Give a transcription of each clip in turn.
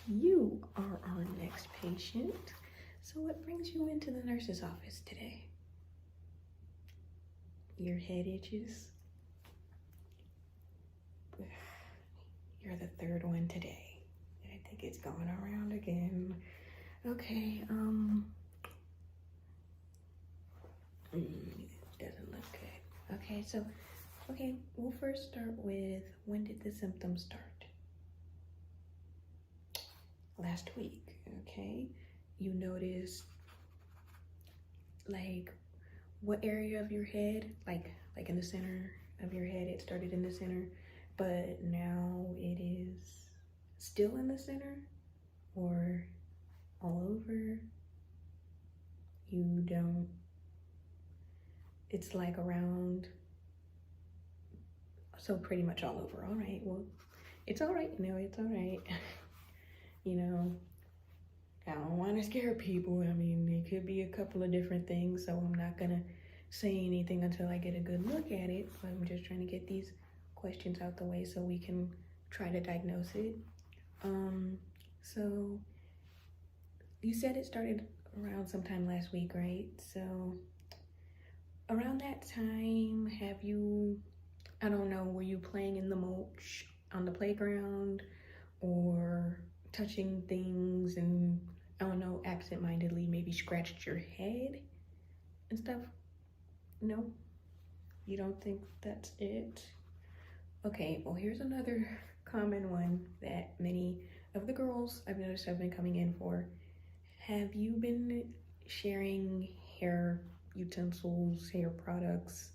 you are our next patient. So what brings you into the nurse's office today? Your head itches? You're the third one today. I think it's going around again. Okay, doesn't look good. Okay, we'll first start with, when did the symptoms start? Last week, okay? You noticed, like, what area of your head? Like in the center of your head, it started in the center, but now it is still in the center? Or all over? You don't, it's like around, so pretty much all over. All right, well, it's all right, it's all right. I don't want to scare people. I mean, it could be a couple of different things, so I'm not gonna say anything until I get a good look at it. But I'm just trying to get these questions out the way so we can try to diagnose it. So you said it started around sometime last week, right? So around that time, have you, I don't know, were you playing in the mulch on the playground or touching things and, I don't know, absent-mindedly maybe scratched your head and stuff? No? You don't think that's it? Okay, well, here's another common one that many of the girls I've noticed have been coming in for. Have you been sharing hair utensils, hair products,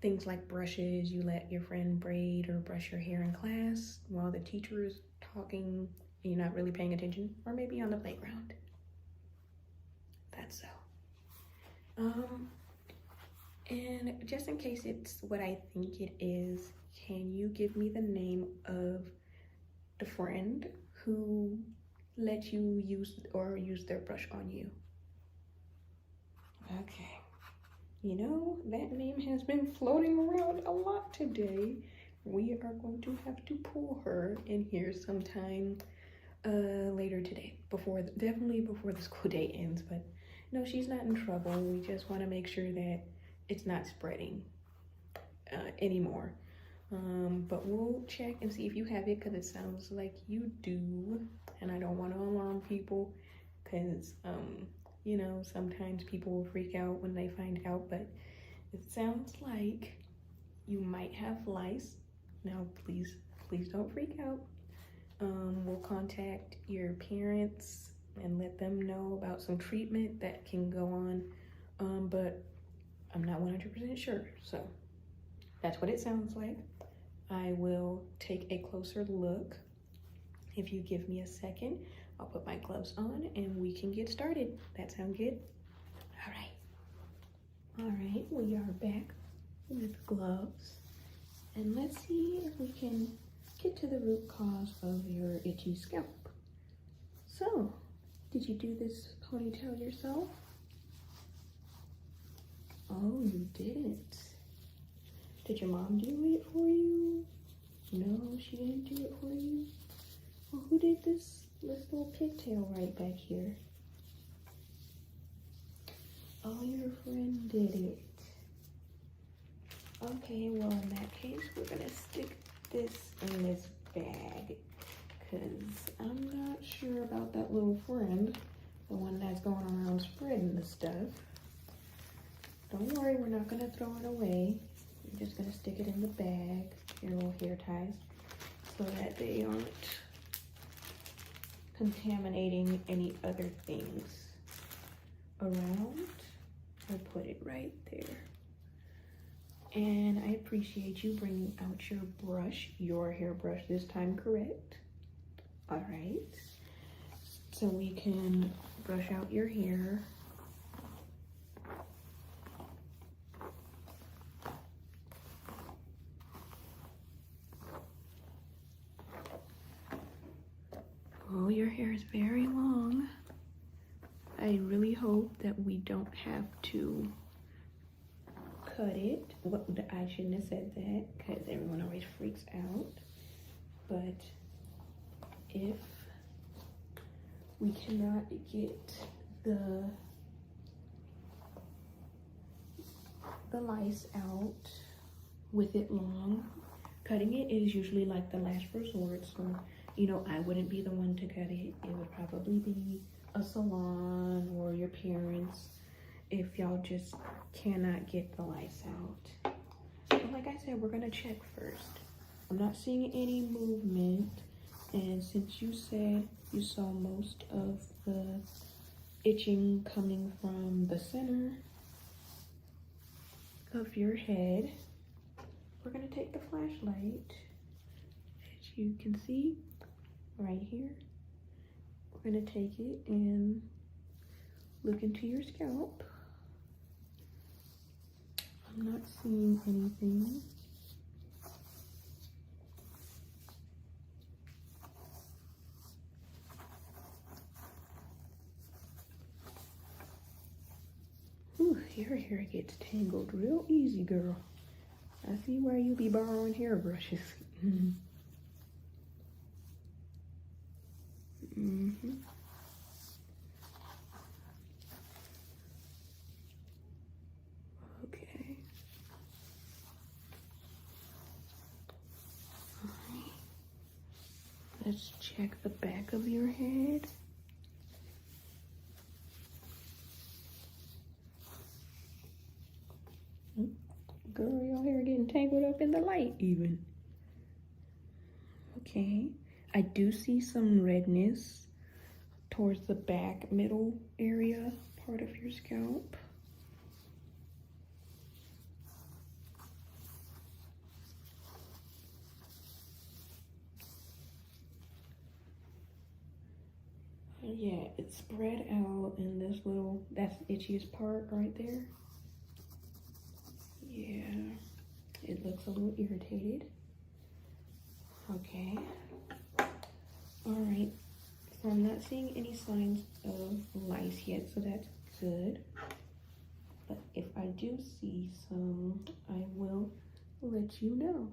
things like brushes? You let your friend braid or brush your hair in class while the teacher is talking and you're not really paying attention, or maybe on the playground. That's so. And just in case it's what I think it is, can you give me the name of the friend who let you use their brush on you? Okay. That name has been floating around a lot today. We are going to have to pull her in here sometime later today, definitely before the school day ends. But no, she's not in trouble. We just want to make sure that it's not spreading anymore. But we'll check and see if you have it, because it sounds like you do, and I don't want to alarm people, because sometimes people will freak out when they find out, but it sounds like you might have lice. Now please don't freak out. We'll contact your parents and let them know about some treatment that can go on, but I'm not 100% sure, so that's what it sounds like. I will take a closer look. If you give me a second, I'll put my gloves on and we can get started. That sound good? All right, we are back with gloves, and let's see if we can get to the root cause of your itchy scalp. So, did you do this ponytail yourself? Oh, you didn't. Did your mom do it for you? No, she didn't do it for you. Well, who did this little pigtail right back here? Oh, your friend did it. Okay, well, in that case, we're gonna stick this in this bag, because I'm not sure about that little friend, the one that's going around spreading the stuff. Don't worry, we're not gonna throw it away. We're just gonna stick it in the bag, your little hair ties, so that they aren't contaminating any other things around. We'll put it right there. And I appreciate you bringing out your brush, your hairbrush this time, correct? All right, so we can brush out your hair. Oh, your hair is very long. I really hope that we don't have to cut it. Well, I shouldn't have said that, because everyone always freaks out. But if We cannot get the lice out with it long. Cutting it is usually like the last resort, so you know, I wouldn't be the one to cut it. It would probably be a salon or your parents if y'all just cannot get the lice out. But like I said, we're gonna check first. I'm not seeing any movement, and since you said you saw most of the itching coming from the center of your head, we're gonna take the flashlight, as you can see right here. We're gonna take it and look into your scalp. I'm not seeing anything. Ooh, your hair gets tangled real easy, girl. I see why you be borrowing hairbrushes. Okay. Alright. Let's check the back of your head. Girl, your hair getting tangled up in the light even. Okay. I do see some redness towards the back middle area part of your scalp. Yeah, it's spread out in this little, that's the itchiest part right there. Yeah, it looks a little irritated. Okay. All right. So I'm not seeing any signs of lice yet, so that's good. But if I do see some, I will let you know.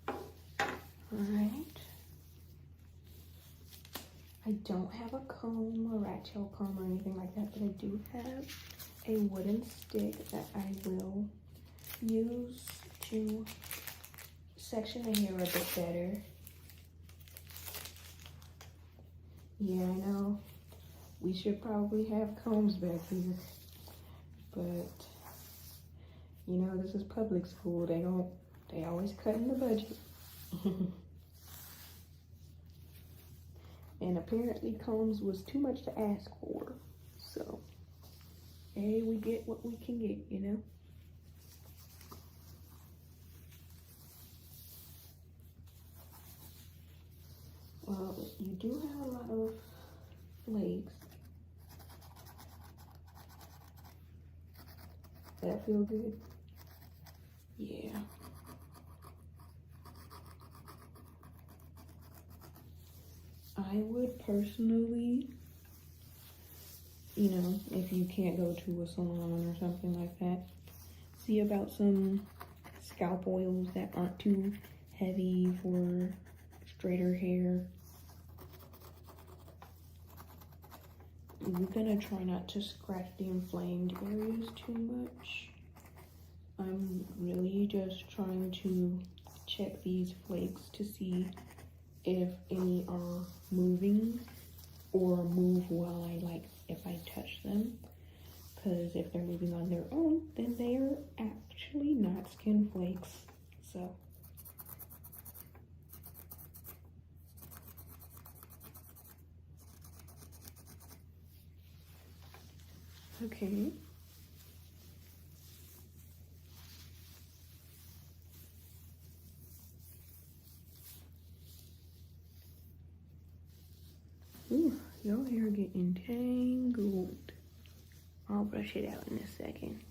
All right. I don't have a comb, a rat tail comb or anything like that, but I do have a wooden stick that I will use to section the hair a bit better. Yeah, I know we should probably have combs back here, but you know, this is public school. They always cut in the budget. And apparently combs was too much to ask for. So, hey, we get what we can get, you know? Well, you do have a lot of flakes. That feel good? Yeah. I would personally, you know, if you can't go to a salon or something like that, see about some scalp oils that aren't too heavy for straighter hair. We're gonna try not to scratch the inflamed areas too much. I'm really just trying to check these flakes to see if any are moving or move while if I touch them. Because if they're moving on their own, then they are actually not skin flakes. So. Okay. Ooh, your hair getting tangled. I'll brush it out in a second.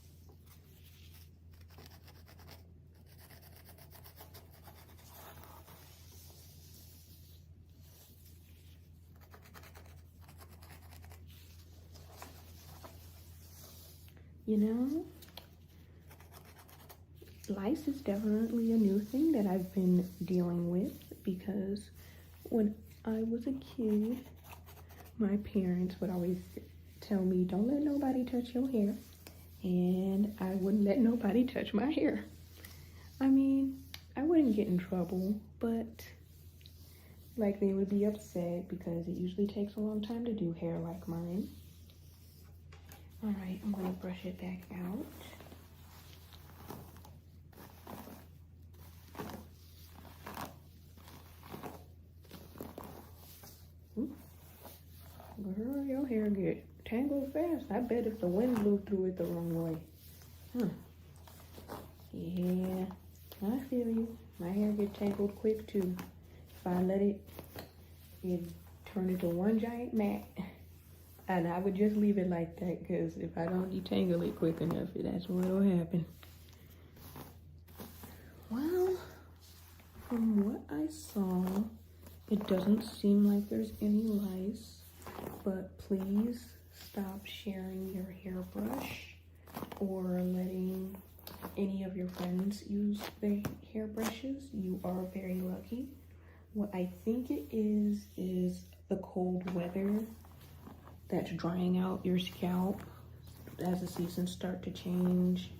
You know, lice is definitely a new thing that I've been dealing with, because when I was a kid, my parents would always tell me, don't let nobody touch your hair. And I wouldn't let nobody touch my hair. I mean, I wouldn't get in trouble, but like they would be upset because it usually takes a long time to do hair like mine. All right, I'm gonna brush it back out. Girl, your hair get tangled fast. I bet if the wind blew through it the wrong way. Yeah, I feel you. My hair get tangled quick too. If I let it turn into one giant mat. And I would just leave it like that, because if I don't detangle it quick enough, that's what'll happen. Well, from what I saw, it doesn't seem like there's any lice. But please stop sharing your hairbrush or letting any of your friends use their hairbrushes. You are very lucky. What I think it is the cold weather that's drying out your scalp. As the seasons start to change,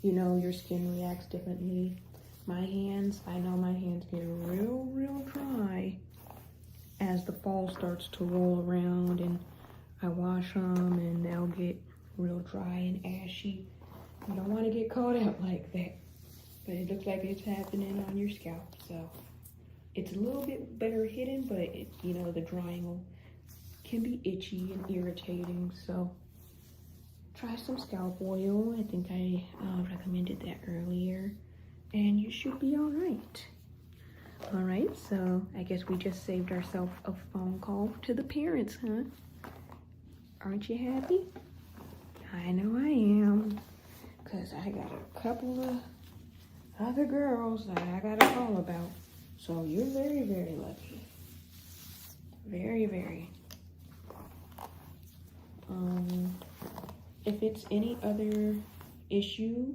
you know, your skin reacts differently. My hands, I know my hands get real dry as the fall starts to roll around and I wash them and they'll get real dry and ashy. You don't want to get caught out like that, but it looks like it's happening on your scalp. So it's a little bit better hidden, but it, you know, the drying can be itchy and irritating. So try some scalp oil. I think I recommended that earlier, and you should be all right. All right, so I guess we just saved ourselves a phone call to the parents, huh? Aren't you happy? I know I am, because I got a couple of other girls that I got a call about. So you're very lucky. Very. If it's any other issue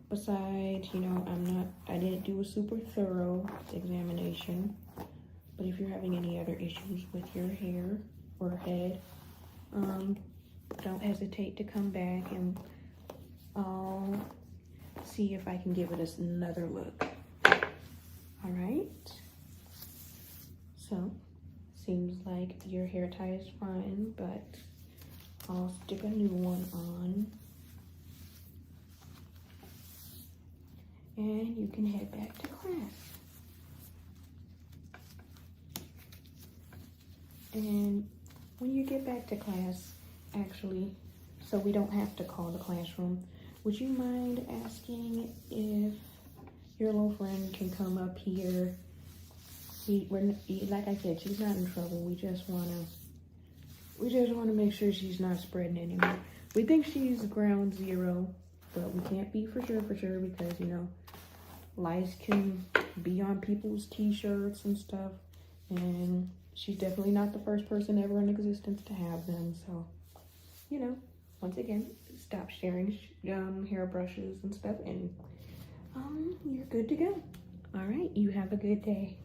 besides, you know, I didn't do a super thorough examination, but if you're having any other issues with your hair or head, don't hesitate to come back and I'll see if I can give it another look. All right. So, seems like your hair tie is fine, but I'll stick a new one on. And you can head back to class. And when you get back to class, actually, so we don't have to call the classroom, would you mind asking if your little friend can come up here? Like I said, she's not in trouble. We just wanna make sure she's not spreading anymore. We think she's ground zero, but we can't be for sure because, you know, lice can be on people's t-shirts and stuff, and she's definitely not the first person ever in existence to have them. So, you know, once again, stop sharing hairbrushes and stuff, and you're good to go. All right, you have a good day.